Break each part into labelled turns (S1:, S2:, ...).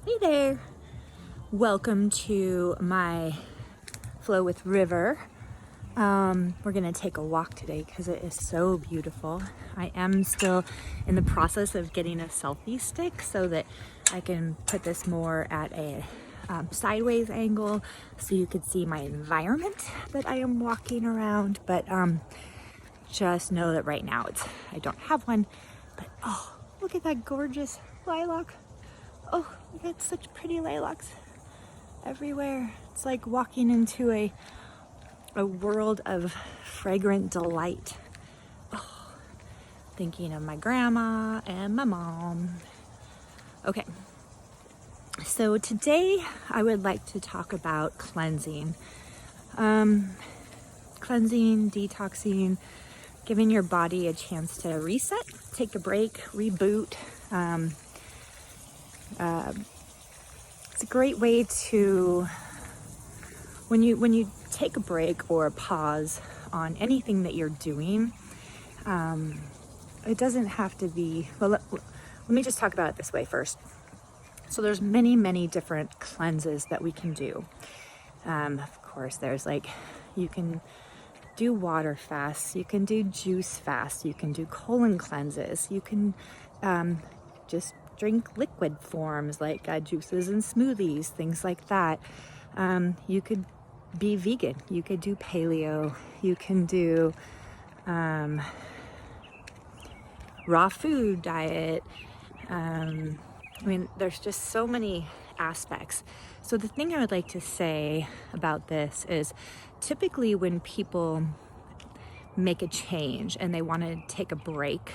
S1: Hey there! Welcome to my Flow with River. We're gonna take a walk today because it is so beautiful. I am still in the process of getting a selfie stick so that I can put this more at a sideways angle so you could see my environment that I am walking around. But just know that right now I don't have one. But oh, look at that gorgeous lilac. Oh, we got such pretty lilacs everywhere. It's like walking into a world of fragrant delight. Oh, thinking of my grandma and my mom. Okay, so today I would like to talk about cleansing. Cleansing, detoxing, giving your body a chance to reset, take a break, reboot. It's a great way to, when you take a break or a pause on anything that you're doing, it doesn't have to be, well, let me just talk about it this way first. So there's many different cleanses that we can do. Of course, there's you can do water fasts, you can do juice fasts, you can do colon cleanses, you can just drink liquid forms like juices and smoothies, things like that. You could be vegan, you could do paleo, you can do raw food diet. There's just so many aspects. So the thing I would like to say about this is typically when people make a change and they want to take a break,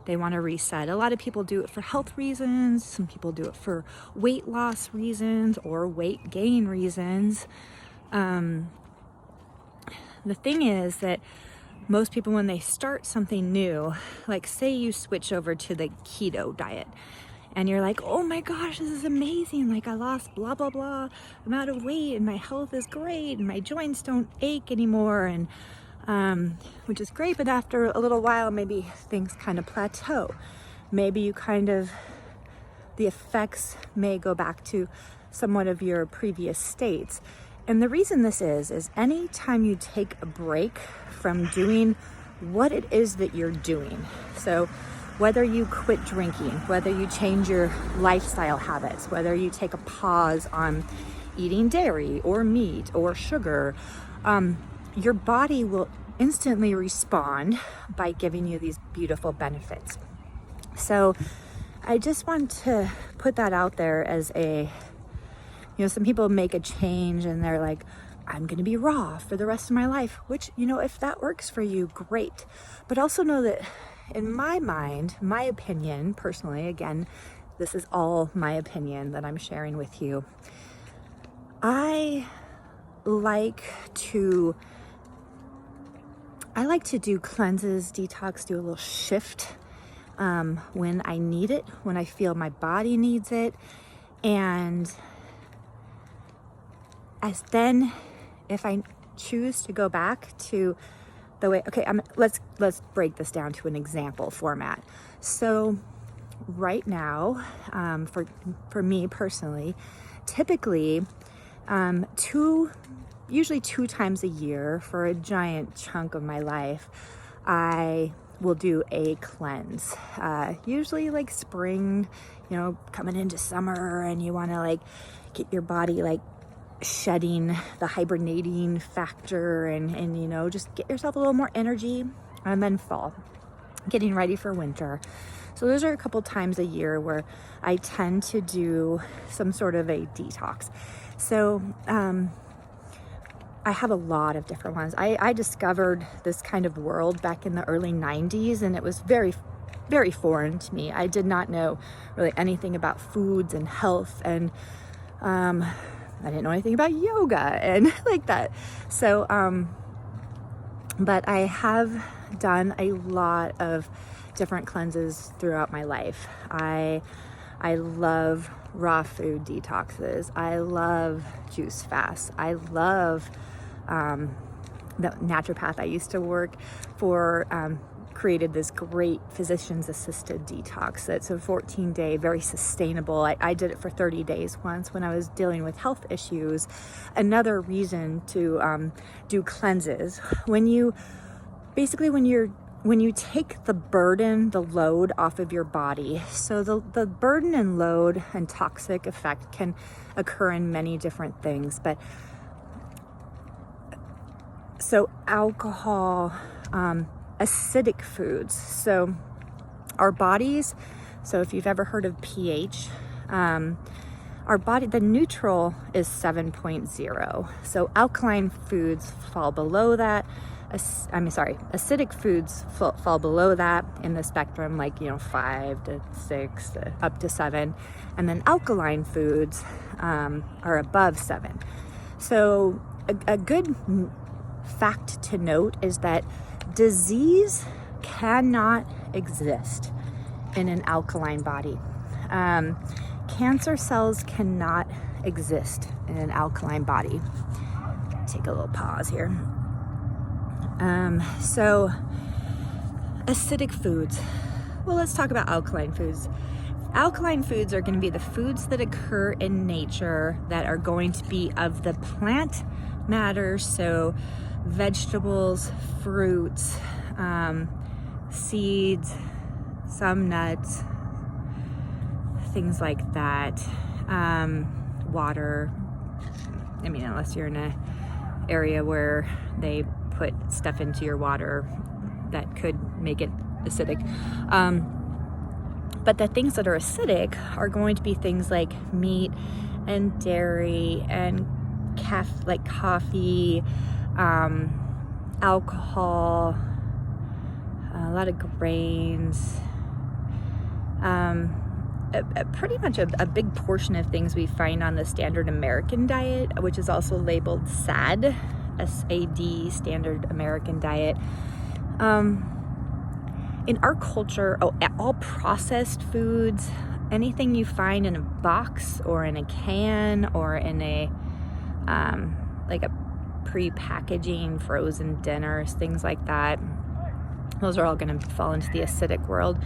S1: they want to reset. A lot of people do it for health reasons. Some people do it for weight loss reasons or weight gain reasons. The thing is that most people, when they start something new, like say you switch over to the keto diet and you're like, oh my gosh, this is amazing. Like I lost blah, blah, blah amount of weight and my health is great and my joints don't ache anymore. And which is great, but after a little while, maybe things kind of plateau. Maybe the effects may go back to somewhat of your previous states. And the reason this is anytime you take a break from doing what it is that you're doing, so whether you quit drinking, whether you change your lifestyle habits, whether you take a pause on eating dairy or meat or sugar, your body will instantly respond by giving you these beautiful benefits. So I just want to put that out there as some people make a change and they're like, I'm going to be raw for the rest of my life, which, if that works for you, great. But also know that in my mind, my opinion, personally, again, this is all my opinion that I'm sharing with you. I like to do cleanses, detox, do a little shift when I need it, when I feel my body needs it. And if I choose to go back to the way, okay, let's break this down to an example format. So right now, for me personally, typically, usually 2 times a year for a giant chunk of my life, I will do a cleanse. Usually like spring, coming into summer, and you want to get your body shedding the hibernating factor and just get yourself a little more energy. And then fall, getting ready for winter. So those are a couple times a year where I tend to do some sort of a detox. So I have a lot of different ones. I discovered this kind of world back in the early 90s, and it was very, very foreign to me. I did not know really anything about foods and health, and I didn't know anything about yoga and like that. So, but I have done a lot of different cleanses throughout my life. I love raw food detoxes. I love juice fasts. I love the naturopath I used to work for created this great physician's assisted detox. It's a 14-day, very sustainable. I did it for 30 days once when I was dealing with health issues. Another reason to do cleanses, when you take the burden, the load off of your body. So the burden and load and toxic effect can occur in many different things, but so alcohol, acidic foods. So our bodies, so if you've ever heard of pH, our body, the neutral is 7.0. So alkaline foods fall below that. Acidic foods fall below that in the spectrum, like, 5 to 6 to up to 7. And then alkaline foods are above 7. So a good fact to note is that disease cannot exist in an alkaline body. Cancer cells cannot exist in an alkaline body. Take a little pause here. So acidic foods. Well, let's talk about alkaline foods. Alkaline foods are going to be the foods that occur in nature that are going to be of the plant matter. So vegetables, fruits, seeds, some nuts, things like that. Water. I mean, unless you're in an area where they put stuff into your water that could make it acidic. But the things that are acidic are going to be things like meat and dairy and coffee, alcohol, a lot of grains, pretty much a big portion of things we find on the standard American diet, which is also labeled SAD, SAD, standard American diet. In our culture, all processed foods, anything you find in a box or in a can or in a like a pre-packaging frozen dinners, things like that, those are all going to fall into the acidic world.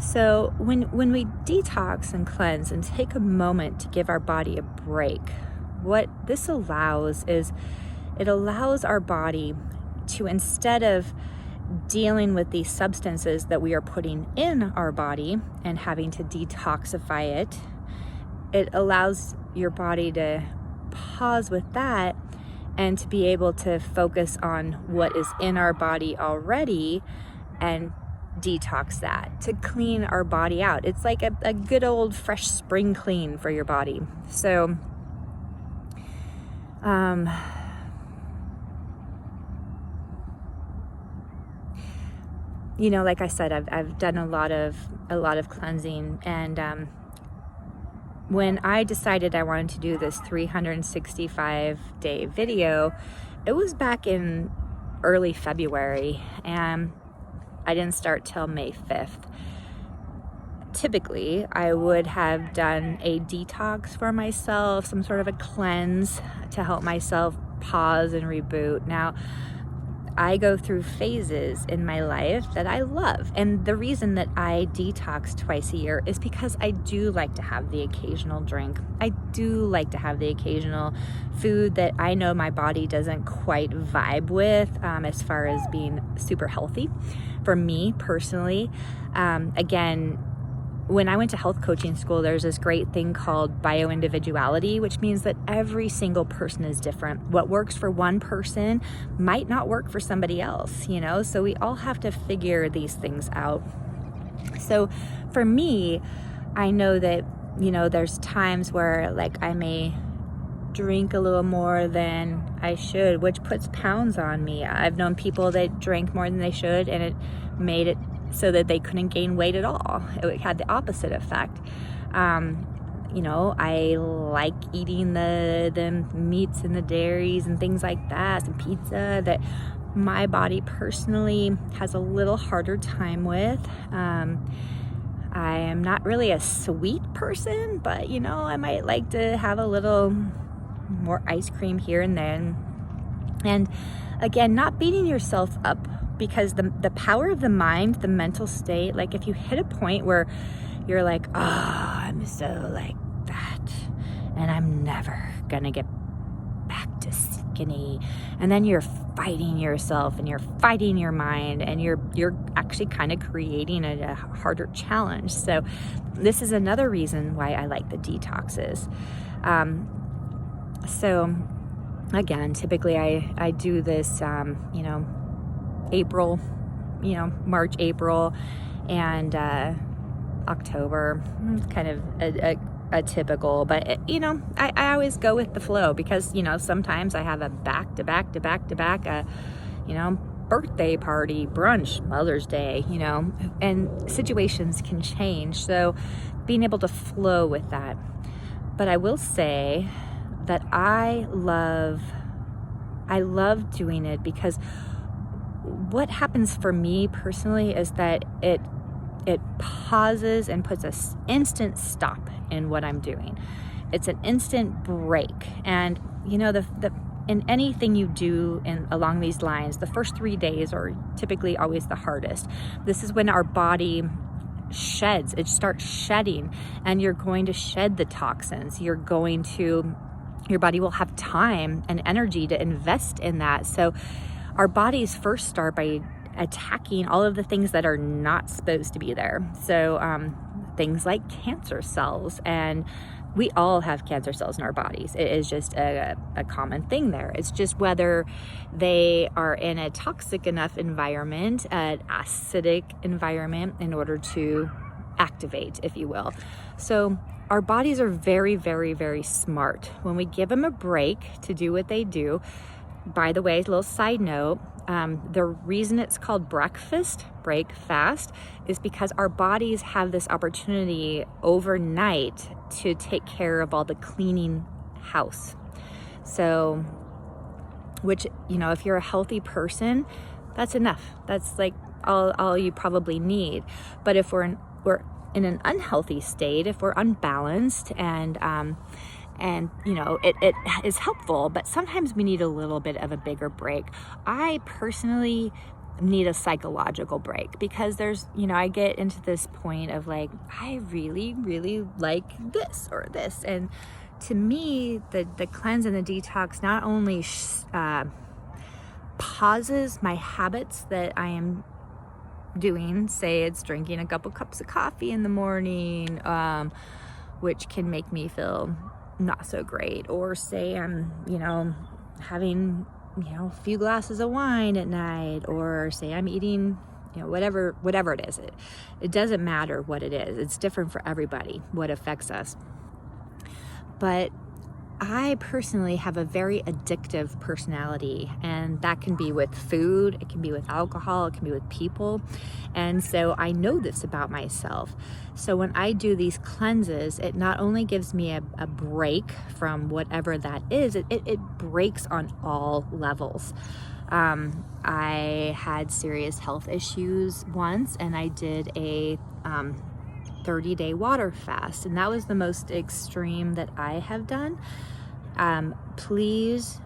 S1: So when we detox and cleanse and take a moment to give our body a break, what this allows is it allows our body to, instead of dealing with these substances that we are putting in our body and having to detoxify it, it allows your body to pause with that and to be able to focus on what is in our body already and detox that, to clean our body out. It's like a good old fresh spring clean for your body. So like I said, I've done a lot of cleansing, and when I decided I wanted to do this 365-day video, it was back in early February, and I didn't start till May 5th. Typically, I would have done a detox for myself, some sort of a cleanse to help myself pause and reboot. Now, I go through phases in my life that I love. And the reason that I detox twice a year is because I do like to have the occasional drink. I do like to have the occasional food that I know my body doesn't quite vibe with as far as being super healthy. For me personally, again, when I went to health coaching school, there's this great thing called bioindividuality, which means that every single person is different. What works for one person might not work for somebody else, so we all have to figure these things out. So for me, I know that, there's times where I may drink a little more than I should, which puts pounds on me. I've known people that drank more than they should, and it made it so that they couldn't gain weight at all. It had the opposite effect. I like eating the meats and the dairies and things like that, some pizza that my body personally has a little harder time with. I am not really a sweet person, but I might like to have a little more ice cream here and then. And again, not beating yourself up because the power of the mind, the mental state, like if you hit a point where you're like, oh, I'm so like that, and I'm never gonna get back to skinny, and then you're fighting yourself and you're fighting your mind, and you're actually kind of creating a harder challenge. So this is another reason why I like the detoxes. So again, typically I do this, April, March, April, and October, kind of a typical, but I always go with the flow, because sometimes I have a back to back birthday party, brunch, Mother's Day, and situations can change, so being able to flow with that. But I will say that I love doing it, because what happens for me personally is that it pauses and puts an instant stop in what I'm doing. It's an instant break. And in anything you do along these lines, the first 3 days are typically always the hardest. This is when our body sheds, it starts shedding, and you're going to shed the toxins. Your body will have time and energy to invest in that. So our bodies first start by attacking all of the things that are not supposed to be there. So things like cancer cells, and we all have cancer cells in our bodies. It is just a common thing there. It's just whether they are in a toxic enough environment, an acidic environment, in order to activate, if you will. So our bodies are very, very, very smart. When we give them a break to do what they do, by the way, a little side note, the reason it's called break fast, is because our bodies have this opportunity overnight to take care of all the cleaning house. So, which, if you're a healthy person, that's enough. That's like all you probably need. But if we're in an unhealthy state, if we're unbalanced, and it is helpful, but sometimes we need a little bit of a bigger break. I personally need a psychological break, because there's, I get into this point of like, I really, really like this or this. And to me, the cleanse and the detox not only pauses my habits that I am doing, say it's drinking a couple cups of coffee in the morning, which can make me feel not so great, or say I'm having a few glasses of wine at night, or say I'm eating whatever it is. It doesn't matter what it is. It's different for everybody what affects us. But I personally have a very addictive personality, and that can be with food, it can be with alcohol, it can be with people. And so I know this about myself. So when I do these cleanses, it not only gives me a break from whatever that is, it breaks on all levels. I had serious health issues once, and I did a 30-day water fast, and that was the most extreme that I have done. Please,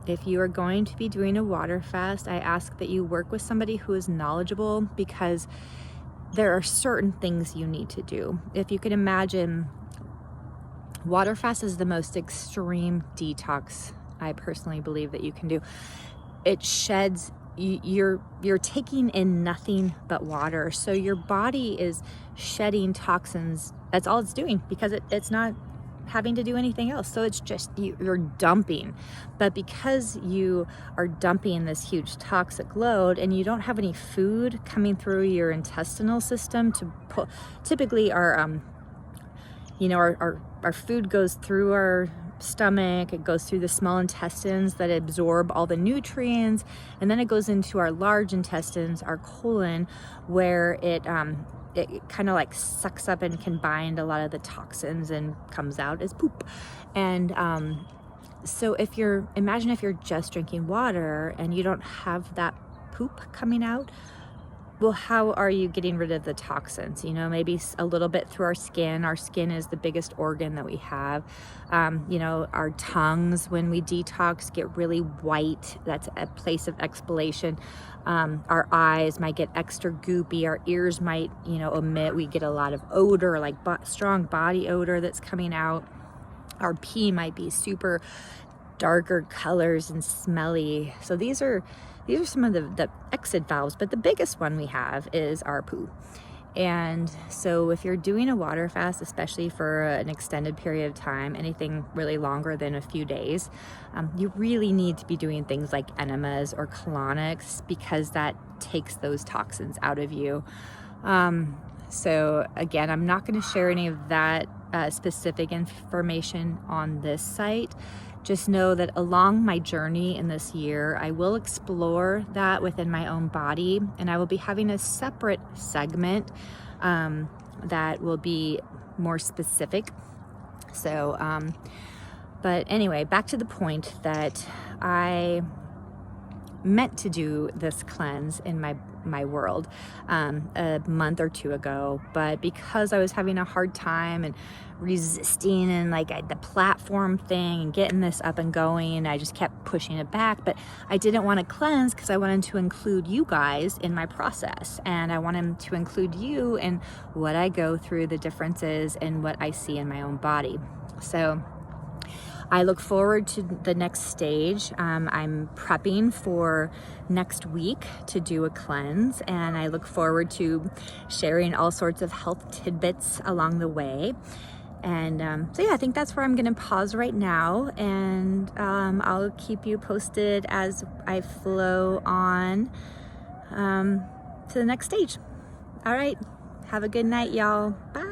S1: if you are going to be doing a water fast, I ask that you work with somebody who is knowledgeable, because there are certain things you need to do. If you can imagine, water fast is the most extreme detox I personally believe that you can do. It sheds, you're taking in nothing but water. So your body is shedding toxins. That's all it's doing, because it's not having to do anything else. So it's just you're dumping. But because you are dumping this huge toxic load, and you don't have any food coming through your intestinal system to pull, typically our food goes through our stomach, it goes through the small intestines that absorb all the nutrients, and then it goes into our large intestines, our colon, where it kind of like sucks up and can bind a lot of the toxins and comes out as poop. And so imagine if you're just drinking water and you don't have that poop coming out, well, how are you getting rid of the toxins? You know, maybe a little bit through our skin. Our skin is the biggest organ that we have. You know, our tongues, when we detox, get really white. That's a place of exhalation. Our eyes might get extra goopy. Our ears might, you know, emit. We get a lot of odor, like strong body odor that's coming out. Our pee might be super darker colors and smelly. So these are some of the exit valves, but the biggest one we have is our poo. And so if you're doing a water fast, especially for an extended period of time, anything really longer than a few days, you really need to be doing things like enemas or colonics, because that takes those toxins out of you. So again, I'm not going to share any of that specific information on this site. Just know that along my journey in this year, I will explore that within my own body, and I will be having a separate segment that will be more specific. So, but anyway, back to the point that I meant to do this cleanse in my world a month or two ago, but because I was having a hard time and resisting and the platform thing and getting this up and going, I just kept pushing it back. But I didn't want to cleanse because I wanted to include you guys in my process, and I wanted to include you in what I go through, the differences, and what I see in my own body. So I look forward to the next stage. I'm prepping for next week to do a cleanse, and I look forward to sharing all sorts of health tidbits along the way. And so yeah, I think that's where I'm gonna pause right now, and I'll keep you posted as I flow on to the next stage. All right, have a good night, y'all. Bye.